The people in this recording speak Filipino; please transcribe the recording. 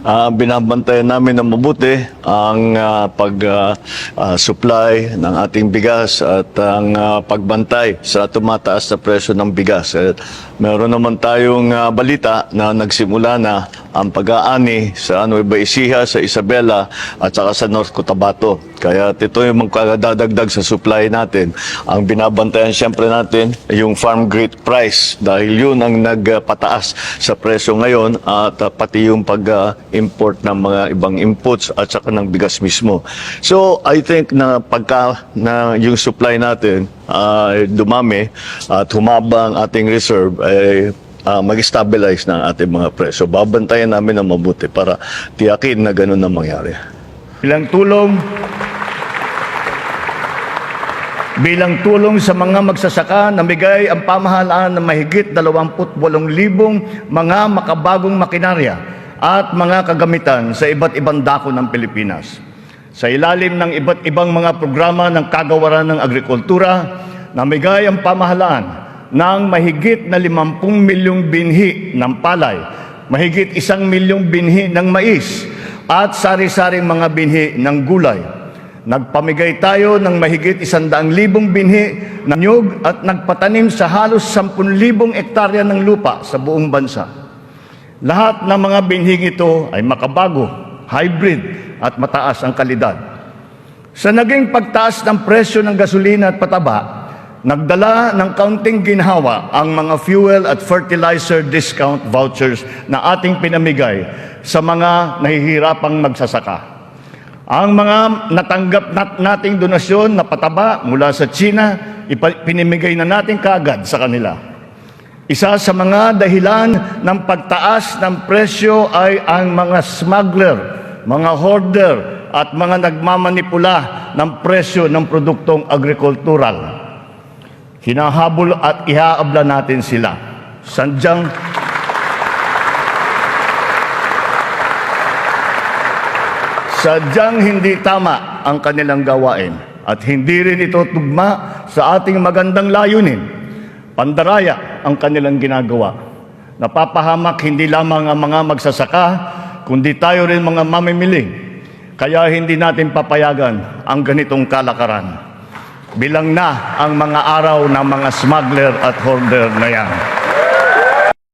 Binabantayan namin ng mabuti ang pag-supply ng ating bigas at ang pagbantay sa tumataas na presyo ng bigas. Meron naman tayong balita na nagsimula na ang pag-aani sa Nueva Ecija, sa Isabela at saka sa North Cotabato. Kaya ito yung magkakadadagdag sa supply natin. Ang binabantayan siyempre natin yung farm gate price dahil yun ang nagpataas sa presyo ngayon at pati yung pag-import ng mga ibang inputs at saka ng bigas mismo. So I think na pagka na yung supply natin dumami at humaba ang ating reserve mag-stabilize na ating mga presyo. Babantayan namin ng mabuti para tiyakin na ganun na mangyari. Bilang tulong sa mga magsasaka, namigay ang pamahalaan ng mahigit 28,000 mga makabagong makinarya at mga kagamitan sa iba't ibang dako ng Pilipinas. Sa ilalim ng iba't ibang mga programa ng kagawaran ng agrikultura, namigay ang pamahalaan ng mahigit na 50 milyong binhi ng palay, mahigit 1 milyong binhi ng mais at sari-saring mga binhi ng gulay. Nagpamigay tayo ng mahigit 100,000 binhi ng niyog at nagpatanim sa halos 10,000 ektarya ng lupa sa buong bansa. Lahat ng mga binhing ito ay makabago, hybrid at mataas ang kalidad. Sa naging pagtaas ng presyo ng gasolina at pataba, nagdala ng kaunting ginhawa ang mga fuel at fertilizer discount vouchers na ating pinamigay sa mga nahihirapang magsasaka. Ang mga natanggap nating donasyon na pataba mula sa China, pinimigay na natin kaagad sa kanila. Isa sa mga dahilan ng pagtaas ng presyo ay ang mga smuggler, mga hoarder at mga nagmamanipula ng presyo ng produktong agrikultural. Hinahabol at ihaabla natin sila. Sadyang hindi tama ang kanilang gawain at hindi rin ito tugma sa ating magandang layunin. Pandaraya ang kanilang ginagawa. Napapahamak hindi lamang ang mga magsasaka, kundi tayo rin mga mamimili. Kaya hindi natin papayagan ang ganitong kalakaran. Bilang na ang mga araw ng mga smuggler at hoarder na yan.